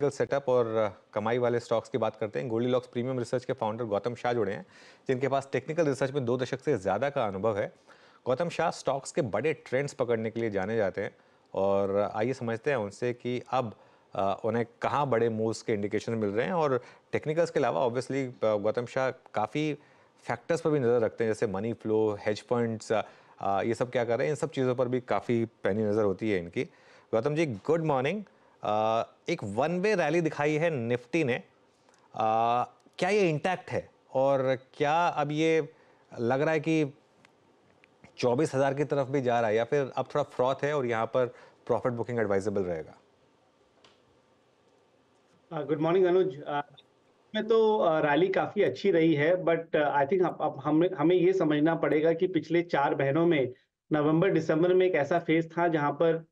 Setup और कमाई वाले स्टॉक्स की बात करते हैं। गोल्डीलॉक्स प्रीमियम रिसर्च के फाउंडर गौतम शाह जुड़े हैं, जिनके पास टेक्निकल रिसर्च में 2 दशक से ज़्यादा का अनुभव है। गौतम शाह स्टॉक्स के बड़े ट्रेंड्स पकड़ने के लिए जाने जाते हैं और आइए समझते हैं उनसे कि अब उन्हें कहाँ बड़े मूव्स के इंडिकेशन मिल रहे हैं। और टेक्निकल्स के अलावा ऑब्वियसली गौतम शाह काफ़ी फैक्टर्स पर भी नज़र रखते हैं, जैसे मनी फ्लो, हेज फंड्स, ये सब क्या कर रहे हैं, इन सब चीज़ों पर भी काफ़ी पैनी नज़र होती है इनकी। Gautam ji, good morning. एक वन वे रैली दिखाई है निफ्टी ने, क्या ये इंटैक्ट है और क्या अब ये लग रहा है कि 24,000 की तरफ भी जा रहा है, या फिर अब थोड़ा फ्रॉथ है और यहाँ पर प्रॉफिट बुकिंग एडवाइजेबल रहेगा? गुड मॉर्निंग अनुज। में तो रैली काफी अच्छी रही है, बट आई थिंक अब हमें हमें ये समझना पड़ेगा कि पिछले 4 महीनों में नवंबर दिसंबर में एक ऐसा फेज था जहां पर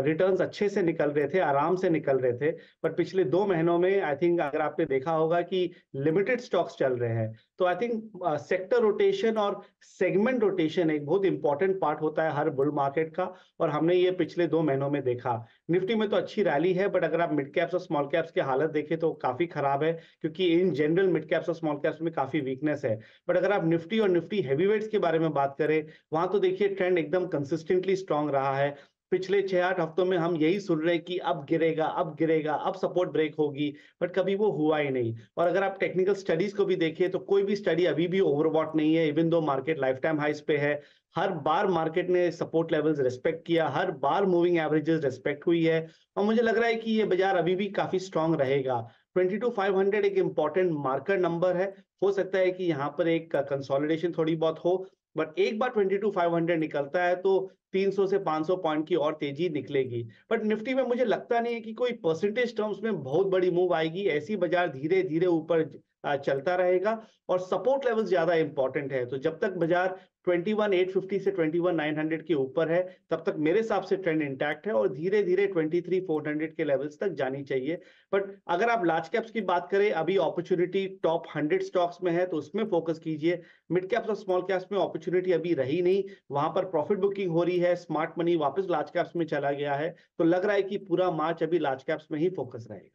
रिटर्न्स अच्छे से निकल रहे थे, आराम से निकल रहे थे। पर पिछले 2 महीनों में आई थिंक अगर आपने देखा होगा कि लिमिटेड स्टॉक्स चल रहे हैं, तो आई थिंक सेक्टर रोटेशन और सेगमेंट रोटेशन एक बहुत इंपॉर्टेंट पार्ट होता है हर बुल मार्केट का, और हमने ये पिछले 2 महीनों में देखा। निफ्टी में तो अच्छी रैली है, बट अगर आप मिड कैप्स और स्मॉल कैप्स की हालत देखें तो काफी खराब है, क्योंकि इन जनरल मिड कैप्स और स्मॉल कैप्स में काफी वीकनेस है। बट अगर आप निफ्टी और निफ्टी हैवीवेट्स के बारे में बात करें, वहां तो देखिए ट्रेंड एकदम कंसिस्टेंटली स्ट्रांग रहा है। पिछले 6-8 हफ्तों में हम यही सुन रहे हैं कि अब गिरेगा, अब गिरेगा, अब सपोर्ट ब्रेक होगी, बट कभी वो हुआ ही नहीं। और अगर आप टेक्निकल स्टडीज को भी देखिए तो कोई भी स्टडी अभी भी ओवरबॉट नहीं है, even though market life time हाइस पे है। हर बार मार्केट ने सपोर्ट लेवल्स रिस्पेक्ट किया, हर बार मूविंग एवरेजेस रिस्पेक्ट हुई है, और मुझे लग रहा है कि ये बाजार अभी भी काफी स्ट्रांग रहेगा। 22,500 एक इंपॉर्टेंट मार्कर नंबर है। हो सकता है कि यहाँ पर एक कंसोलिडेशन थोड़ी बहुत हो, बट एक बार 22,500 निकलता है तो 300 से 500 पॉइंट की और तेजी निकलेगी। बट निफ्टी में मुझे लगता नहीं है कि कोई परसेंटेज टर्म्स में बहुत बड़ी मूव आएगी। ऐसी बाजार धीरे धीरे ऊपर चलता रहेगा, और सपोर्ट लेवल ज्यादा इंपॉर्टेंट है। तो जब तक बाजार 21,850 से 21,900 के ऊपर है, तब तक मेरे हिसाब से ट्रेंड इंटैक्ट है, और धीरे धीरे 23,400 के लेवल्स तक जानी चाहिए। बट अगर आप लार्ज कैप्स की बात करें, अभी अपॉर्चुनिटी टॉप 100 स्टॉक्स में है, तो उसमें फोकस कीजिए। मिड कैप्स और स्मॉल कैप्स में अपॉर्चुनिटी अभी रही नहीं, वहां पर प्रॉफिट बुकिंग हो रही है, स्मार्ट मनी वापस लार्ज कैप्स में चला गया है, तो लग रहा है कि पूरा मार्च अभी लार्ज कैप्स में ही फोकस रहेगा।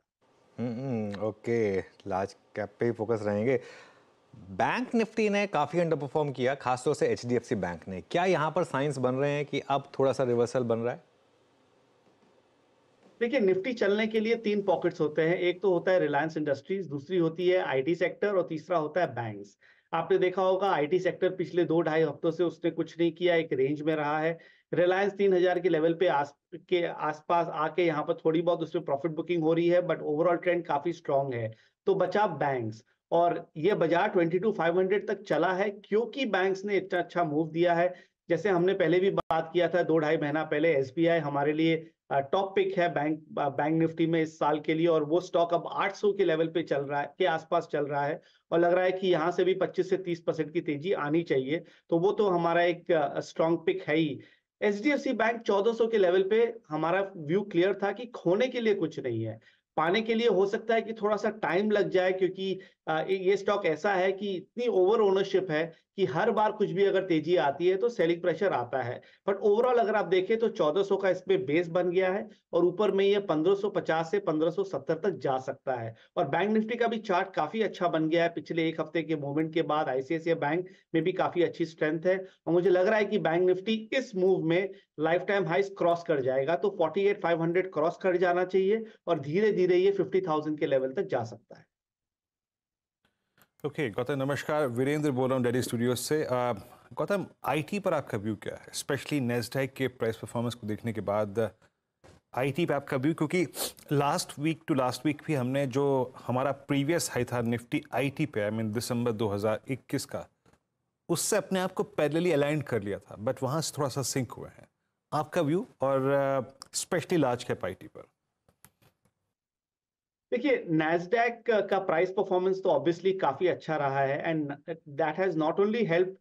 ओके, लार्ज कैप पे ही फोकस रहेंगे। बैंक निफ्टी ने काफी अंडर परफॉर्म किया, खासतौर से एचडीएफसी बैंक ने। क्या यहाँ पर साइंस बन रहे हैं कि अब थोड़ा सा रिवर्सल बन रहा है? देखिए, निफ्टी चलने के लिए 3 पॉकेट्स होते हैं। एक तो होता है रिलायंस इंडस्ट्रीज, दूसरी होती है आईटी सेक्टर, और तीसरा होता है बैंक्स। आपने देखा होगा आईटी सेक्टर पिछले 2-2.5 हफ्तों से उसने कुछ नहीं किया, एक रेंज में रहा है। रिलायंस 3,000 के लेवल पे आसपास आके यहाँ पर थोड़ी बहुत उसमें प्रॉफिट बुकिंग हो रही है, बट ओवरऑल ट्रेंड काफी स्ट्रांग है। तो बचा बैंक्स, और ये बाजार 22,500 तक चला है क्योंकि बैंक्स ने इतना अच्छा मूव दिया है। जैसे हमने पहले भी बात किया था 2-2.5 महीना पहले, एसबीआई हमारे लिए टॉप पिक है बैंक निफ्टी में इस साल के लिए, और वो स्टॉक अब 800 के लेवल पे चल रहा है, के आसपास चल रहा है, और लग रहा है कि यहां से भी 25 से 30% की तेजी आनी चाहिए। तो वो तो हमारा एक स्ट्रॉन्ग पिक है ही। एचडीएफसी बैंक 1400 के लेवल पे हमारा व्यू क्लियर था कि खोने के लिए कुछ नहीं है, पाने के लिए हो सकता है कि थोड़ा सा टाइम लग जाए, क्योंकि ये स्टॉक ऐसा है कि इतनी ओवर ओनरशिप है कि हर बार कुछ भी अगर तेजी आती है तो सेलिंग प्रेशर आता है। बट ओवरऑल अगर आप देखें तो 1400 का इसमें बेस बन गया है, और ऊपर में ये 1550 से 1570 तक जा सकता है। और बैंक निफ्टी का भी चार्ट काफी अच्छा बन गया है, पिछले एक हफ्ते के मूवमेंट के बाद आईसीआईसीआई बैंक में भी काफी अच्छी स्ट्रेंथ है, और मुझे लग रहा है कि बैंक निफ्टी इस मूव में लाइफ टाइम हाइस क्रॉस कर जाएगा। तो 48,500 क्रॉस कर जाना चाहिए, और धीरे धीरे ये 50,000 के लेवल तक जा सकता है। ओके गौतम, नमस्कार। वीरेंद्र बोल रहा हूँ दिल्ली स्टूडियो से। गौतम, आईटी पर आपका व्यू क्या है, स्पेशली नेस्डैक के प्राइस परफॉर्मेंस को देखने के बाद आईटी पे आपका व्यू? क्योंकि लास्ट वीक भी हमने जो हमारा प्रीवियस हाई था निफ्टी आईटी पे, आई मीन दिसंबर 2021 का, उससे अपने आप को पैरेलली अलाइन कर लिया था, बट वहाँ से थोड़ा सा सिंक हुए हैं। आपका व्यू, और स्पेशली लार्ज कैप आईटी पर? देखिए, नैस्डैक का प्राइस परफॉर्मेंस तो ऑब्वियसली काफी अच्छा रहा है, and that has not only help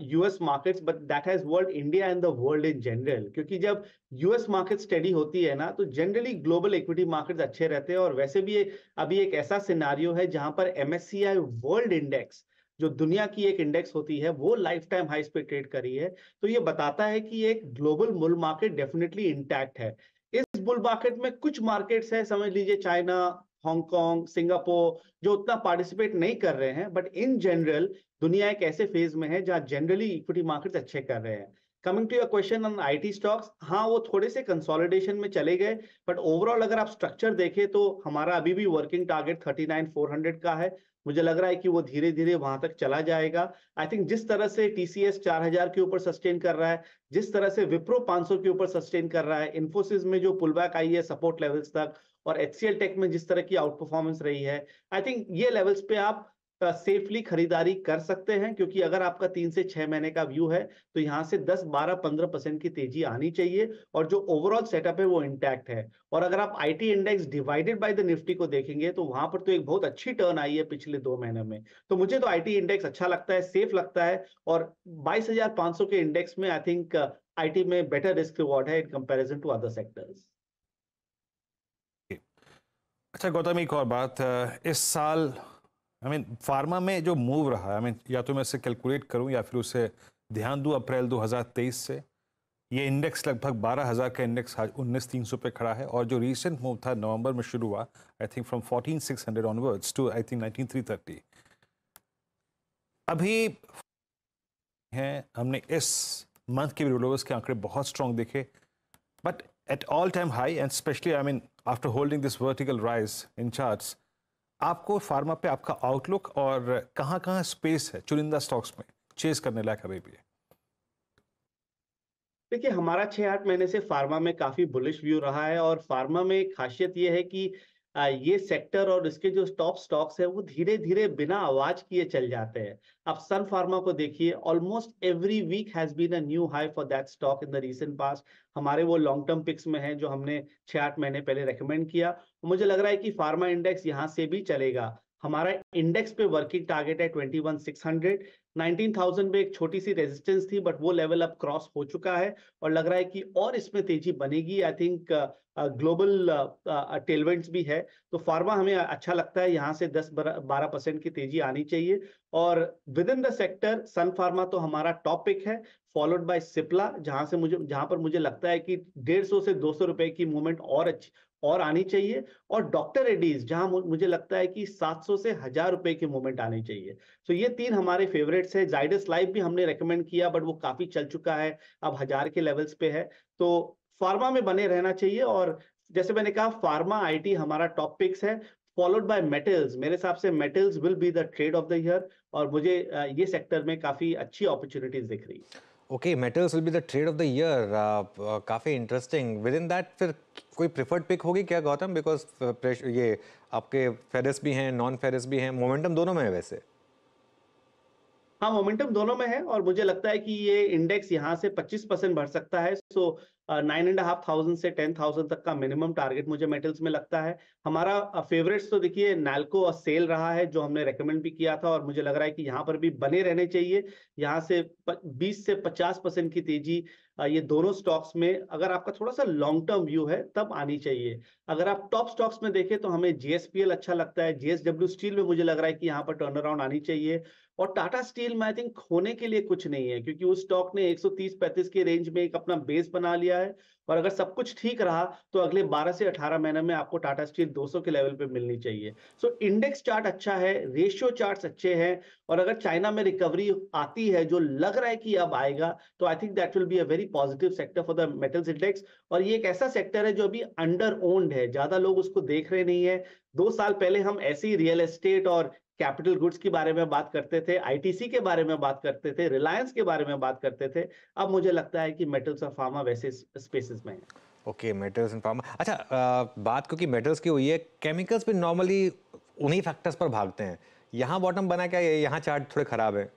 US markets, but that has world India and the world in general. क्योंकि जब यूएस मार्केट स्टेडी होती है ना, तो जनरली ग्लोबल इक्विटी मार्केट्स अच्छे रहते हैं। और वैसे भी अभी एक ऐसा सिनारियो है जहां पर एमएससीआई वर्ल्ड इंडेक्स, जो दुनिया की एक इंडेक्स होती है, वो लाइफ टाइम हाइस पे ट्रेड करी है। तो ये बताता है कि एक global bull market definitely intact है। इस बुल मार्केट में कुछ मार्केट्स है, समझ लीजिए चाइना, हांगकांग, सिंगापुर, जो उतना पार्टिसिपेट नहीं कर रहे हैं, बट इन जनरल दुनिया एक ऐसे फेज में है जहां जनरली इक्विटी मार्केट्स अच्छे कर रहे हैं। Coming to your question on IT stocks, हाँ वो थोड़े से कंसोलिडेशन में चले गए, बट ओवरऑल अगर आप स्ट्रक्चर देखें तो हमारा अभी भी वर्किंग टारगेट 39,400 का है। मुझे लग रहा है कि वो धीरे धीरे वहां तक चला जाएगा। आई थिंक जिस तरह से टीसीएस 4,000 के ऊपर सस्टेन कर रहा है, जिस तरह से विप्रो 500 के ऊपर सस्टेन कर रहा है, इन्फोसिस में जो पुलबैक आई है सपोर्ट लेवल्स तक, और एचसीएल टेक में जिस तरह की आउट परफॉर्मेंस रही है, आई थिंक ये लेवल्स पे आप सेफली खरीदारी कर सकते हैं, क्योंकि अगर आपका 3 से 6 महीने का व्यू है तो यहाँ से 10, 12, 15% की तेजी आनी चाहिए, और जो ओवरऑल सेटअप है वो इंटैक्ट है। और अगर आप IT index divided by the Nifty को देखेंगे तो वहां पर तो एक बहुत अच्छी टर्न आई है पिछले 2 महीने में। तो मुझे तो आईटी इंडेक्स अच्छा लगता है, सेफ लगता है, और 22,500 के इंडेक्स में आई थिंक आईटी में बेटर रिस्क रिवॉर्ड है in comparison to other sectors. अच्छा गौतम, एक और बात, इस साल फार्मा में जो मूव रहा है, या तो मैं इसे कैलकुलेट करूं या फिर उसे ध्यान दूं अप्रैल 2023 से, ये इंडेक्स लगभग 12,000 का इंडेक्स आज 19,300 पे खड़ा है, और जो रीसेंट मूव था नवंबर में शुरू हुआ, I think from 14,600 onwards to I think 19,330। अभी हैं, हमने इस मंथ के रिवॉल्वर्स के आंकड़े बहुत स्ट्रॉन्ग देखे, but at all time high, and specially after holding this vertical rise in charts, आपको फार्मा पे आपका आउटलुक और कहाँ कहाँ स्पेस है चुनिंदा स्टॉक्स में चेस करने लायक अभी भी है? देखिए, हमारा 6-8 महीने से फार्मा में काफी बुलिश व्यू रहा है, और फार्मा में खासियत ये है कि ये सेक्टर और इसके जो टॉप स्टॉक्स है वो धीरे धीरे बिना आवाज किए चल जाते हैं। आप सन फार्मा को देखिए, almost every week has been a new high for that stock in the recent past. हमारे वो लॉन्ग टर्म पिक्स में है जो हमने 6-8 महीने पहले रेकमेंड किया। मुझे लग रहा है कि फार्मा इंडेक्स यहाँ से भी चलेगा। हमारा इंडेक्स पे वर्किंग टारगेट है 21,600। 19,000 में एक छोटी सी रेजिस्टेंस थी, बट वो लेवल अब क्रॉस हो चुका है, और लग रहा है कि और इसमें तेजी बनेगी। आई थिंक ग्लोबल टेलविंड्स भी है, तो फार्मा हमें अच्छा लगता है, यहाँ से 10-12% की तेजी आनी चाहिए। और within the sector Sun Pharma तो हमारा टॉप पिक है, फॉलोड बाय सिप्ला, जहां पर मुझे लगता है कि 150 से 200 रुपए की मूवमेंट और अच्छी और आनी चाहिए, और डॉक्टर रेड्डीज जहां मुझे लगता है कि 700 से 1,000 रुपए की मूवमेंट आनी चाहिए। तो ये 3 हमारे फेवरेट्स है। जाइडस लाइफ भी हमने रेकमेंड किया, बट वो काफी चल चुका है, अब 1,000 के लेवल्स पे है। तो फार्मा में बने रहना चाहिए, और जैसे मैंने कहा फार्मा आईटी हमारा टॉप पिक्स है, फॉलोड बाय मेटल्स। मेरे हिसाब से metals will be the trade off the year, और मुझे ये सेक्टर में काफी अच्छी अपॉर्चुनिटीज दिख रही है। Okay, metals will be the trade off the year, काफ़ी इंटरेस्टिंग। विद इन दैट फिर कोई प्रिफर्ड पिक होगी क्या गौतम? बिकॉज ये आपके फेरस भी हैं, नॉन फेरस भी हैं, मोमेंटम दोनों में है वैसे। हाँ, मोमेंटम दोनों में है, और मुझे लगता है कि ये इंडेक्स यहाँ से 25% बढ़ सकता है। सो 9,500 से 10,000 तक का मिनिमम टारगेट मुझे मेटल्स में लगता है। हमारा फेवरेट्स तो देखिए नैल्को और सेल रहा है, जो हमने रेकमेंड भी किया था, और मुझे लग रहा है कि यहाँ पर भी बने रहने चाहिए। यहाँ से 20 से 50% की तेजी ये दोनों स्टॉक्स में, अगर आपका थोड़ा सा लॉन्ग टर्म व्यू है तब आनी चाहिए। अगर आप टॉप स्टॉक्स में देखें तो हमें जीएसपीएल अच्छा लगता है, जेएसडब्ल्यू स्टील में मुझे लग रहा है कि यहाँ पर टर्न अराउंड आनी चाहिए, और टाटा स्टील में आई थिंक खोने के लिए कुछ नहीं है, क्योंकि उस स्टॉक ने 130-35 के रेंज में एक अपना बेस बना लिया है, और अगर सब कुछ ठीक रहा तो अगले 12 से 18 महीने में आपको टाटा स्टील 200 के लेवल पे मिलनी चाहिए। सो इंडेक्स चार्ट अच्छा है, रेशियो चार्ट्स अच्छे हैं, और अगर चाइना में रिकवरी आती है जो लग रहा है कि अब आएगा, तो I think that will be a very positive sector for the metals index. और ये एक ऐसा सेक्टर है जो अभी अंडर ओन्ड है, ज्यादा लोग उसको देख रहे नहीं है। 2 साल पहले हम ऐसे ही रियल एस्टेट और कैपिटल गुड्स के बारे में बात करते थे, आईटीसी के बारे में बात करते थे, रिलायंस के बारे में बात करते थे। अब मुझे लगता है कि मेटल्स और फार्मा वैसे स्पेसेस में है। Okay, metals and pharma. अच्छा, बात क्योंकि मेटल्स की हुई है, केमिकल्स भी नॉर्मली उन्हीं फैक्टर्स पर भागते हैं। यहाँ बॉटम बना क्या? यहाँ चार्ट थोड़े खराब है।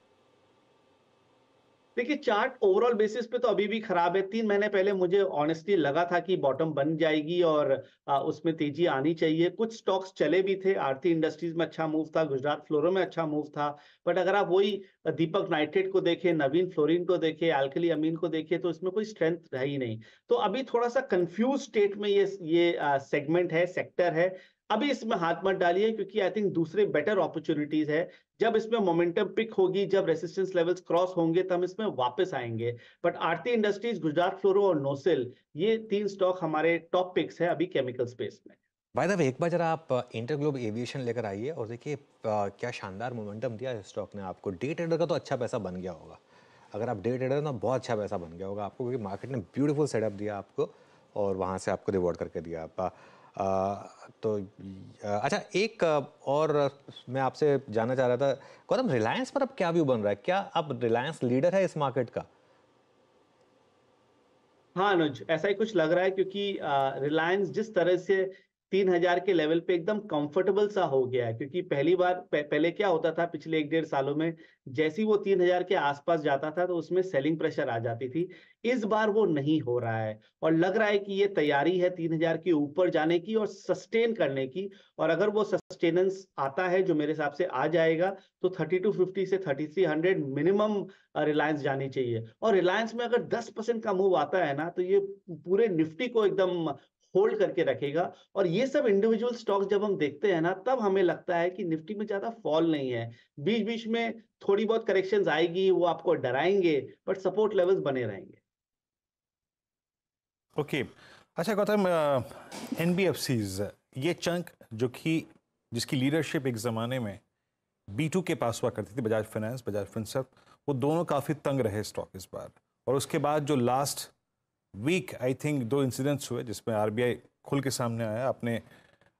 देखिए, चार्ट ओवरऑल बेसिस पे तो अभी भी खराब है। 3 महीने पहले मुझे ऑनेस्टली लगा था कि बॉटम बन जाएगी और उसमें तेजी आनी चाहिए। कुछ स्टॉक्स चले भी थे, आरती इंडस्ट्रीज में अच्छा मूव था, गुजरात फ्लोरो में अच्छा मूव था, बट अगर आप वही दीपक नाइट्रेट को देखें, नवीन फ्लोरिन को देखें, अल्कली अमीन को देखें, तो इसमें कोई स्ट्रेंथ रही नहीं। तो अभी थोड़ा सा कंफ्यूज स्टेट में ये सेगमेंट है, सेक्टर है। अभी इसमें हाथ मत डालिए, क्योंकि आई थिंक दूसरे बेटर अपॉर्चुनिटीज है। जब इसमें मोमेंटम पिक होगी, जब रेसिस्टेंस लेवल्स क्रॉस होंगे, तब इसमें वापस आएंगे। बट आरती इंडस्ट्रीज, गुजरात फ्लोरो और नोसिल, ये 3 स्टॉक हमारे टॉप पिक्स है अभी केमिकल स्पेस में। बाय द वे, एक बार जरा आप इंटरग्लोब एविएशन लेकर आइए और देखिए क्या शानदार मोमेंटम दिया है स्टॉक ने आपको। डे ट्रेडर का तो अच्छा पैसा बन गया होगा, अगर आप डे ट्रेडर ना बहुत अच्छा पैसा बन गया होगा आपको, क्योंकि मार्केट ने ब्यूटीफुल सेटअप दिया आपको और वहाँ से आपको रिवॉर्ड करके दिया आप। तो अच्छा, एक और मैं आपसे जानना चाह रहा था गौतम, रिलायंस पर अब क्या व्यू बन रहा है? क्या अब रिलायंस लीडर है इस मार्केट का? हाँ अनुज, ऐसा ही कुछ लग रहा है, क्योंकि रिलायंस जिस तरह से 3000 के लेवल पे एकदम कंफर्टेबल सा हो गया है। क्योंकि पहली बार पहले क्या होता था पिछले 1-1.5 सालों में, जैसे ही वो 3000 के आसपास जाता था तो उसमें सेलिंग प्रेशर आ जाती थी। इस बार वो नहीं हो रहा है और लग रहा है कि ये तैयारी है 3000 के ऊपर जाने की और सस्टेन करने की। और अगर वो सस्टेनेंस आता है, जो मेरे हिसाब से आ जाएगा, तो 3250 से 3300 मिनिमम रिलायंस जानी चाहिए। और रिलायंस में अगर 10% का मूव आता है ना, तो ये पूरे निफ्टी को एकदम होल्ड करके रखेगा। और ये सब इंडिविजुअल स्टॉक्स जब हम देखते हैं ना, तब हमें लगता है कि निफ्टी में ज्यादा फॉल नहीं है। बीच बीच में थोड़ी बहुत करेक्शंस आएगी, वो आपको डराएंगे, बट सपोर्ट लेवल्स बने रहेंगे। ओके अच्छा गौतम, एनबीएफसीज, ये चंक जो कि जिसकी लीडरशिप एक ज़माने में B2 के पास हुआ करती थी, बजाज फाइनेंस, बजाज फिनसर्व, वो दोनों काफ़ी तंग रहे स्टॉक इस बार। और उसके बाद जो last week I think 2 incidents हुए जिसमें आरबीआई खुल के सामने आया अपने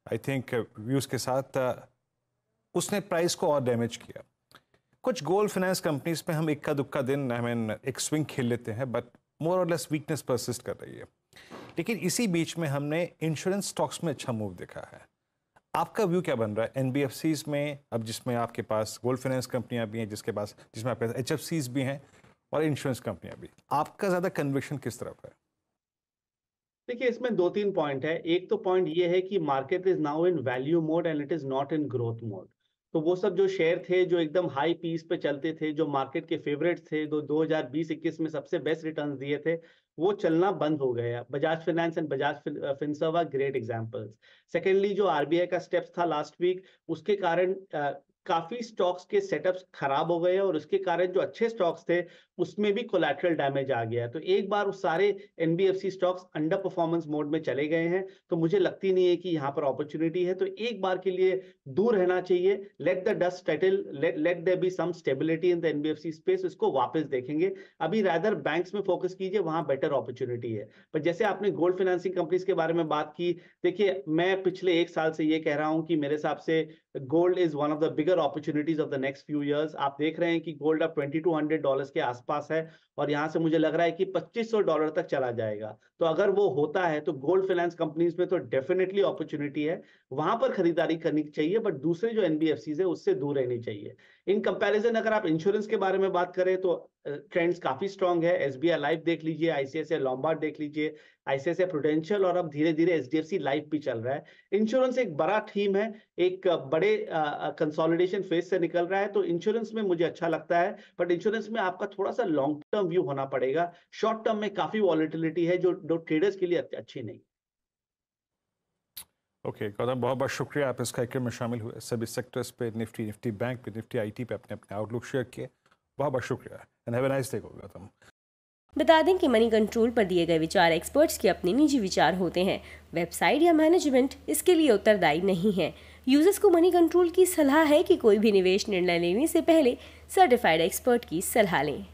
आई थिंक व्यूज़ के साथ, उसने प्राइस को और डैमेज किया। कुछ गोल्ड फाइनेंस कंपनीज में हम इक्का दुक्का दिन एक स्विंग खेल लेते हैं, बट मोर और लेस वीकनेस परसिस्ट कर रही है। लेकिन इसी बीच में हमने इंश्योरेंस स्टॉक्स में अच्छा मूव देखा है। आपका व्यू क्या बन रहा है एनबीएफसीज में, अब जिसमें आपके पास गोल्ड फाइनेंस कंपनियां भी हैं, जिसमें आपके पास एचएफसीज भी हैं और इंश्योरेंस कंपनियां भी, आपका ज़्यादा कन्विक्शन किस तरफ है? देखिए, इसमें 2-3 पॉइंट है। एक तो पॉइंट ये है कि market is now in value mode and it is not in growth mode. तो वो सब जो शेयर थे जो एकदम हाई पीस पे चलते थे, जो मार्केट के फेवरेट थे, 2020-21 में सबसे बेस्ट रिटर्न्स दिए थे, वो चलना बंद हो गया। Bajaj Finance and Bajaj Finserv are great examples. Secondly, जो आरबीआई का स्टेप्स था लास्ट वीक, उसके कारण काफी स्टॉक्स के सेटअप्स खराब हो गए और उसके कारण जो अच्छे स्टॉक्स थे उसमें भी कोलैटरल डैमेज आ गया है। तो एक बार उस सारे NBFC stocks under performance mode में चले गए हैं, तो मुझे लगती नहीं है कि यहाँ पर अपॉर्चुनिटी है। तो एक बार के लिए दूर रहना चाहिए। Let the dust settle, let there be some stability in the NBFC space, इसको वापस देखेंगे। अभी रादर बैंक्स में फोकस कीजिए, वहां बेटर अपॉर्चुनिटी है। पर जैसे आपने गोल्ड फाइनेंसिंग कंपनीज के बारे में बात की, देखिए मैं पिछले 1 साल से ये कह रहा हूं कि मेरे हिसाब से gold is one of the bigger opportunities of the next few years. आप देख रहे हैं कि गोल्ड अब $2200 के आसपास है और यहां से मुझे लग रहा है कि $2500 तक चला जाएगा। तो अगर वो होता है तो गोल्ड फाइनेंस कंपनीज में तो डेफिनेटली अपॉर्चुनिटी है, वहां पर खरीदारी करनी चाहिए। बट दूसरे जो एनबीएफसीज है उससे दूर रहनी चाहिए। इन कंपैरिजन अगर आप इंश्योरेंस के बारे में बात करें तो ट्रेंड्स काफी स्ट्रांग है। एसबीआई लाइफ देख लीजिए, आईसीआईसीआई लॉम्बार्ड देख लीजिए, आईसीआईसीआई प्रूडेंशियल, और अब धीरे धीरे एचडीएफसी लाइफ भी चल रहा है। इंश्योरेंस एक बड़ा थीम है, एक बड़े कंसोलिडेशन फेज से निकल रहा है। तो इंश्योरेंस में मुझे अच्छा लगता है, बट इंश्योरेंस में आपका थोड़ा सा लॉन्ग टर्म व्यू होना पड़ेगा। शॉर्ट टर्म में काफी वॉलेटिलिटी है जो ट्रेडर्स के लिए अच्छी नहीं। ओके गौतम, बहुत बहुत शुक्रिया आप इस कार्यक्रम में शामिल हुए। सभी सेक्टर्स पे, निफ्टी बैंक पे, निफ्टी आईटी पे अपने अपने आउटलुक शेयर किए। बहुत बहुत शुक्रिया and have a nice day Gautam. बता दें कि मनी कंट्रोल पर दिए गए विचार एक्सपर्ट्स के अपने निजी विचार होते हैं। वेबसाइट या मैनेजमेंट इसके लिए उत्तरदायी नहीं है। यूजर्स को मनी कंट्रोल की सलाह है कि कोई भी निवेश निर्णय लेने से पहले सर्टिफाइड एक्सपर्ट की सलाह लें।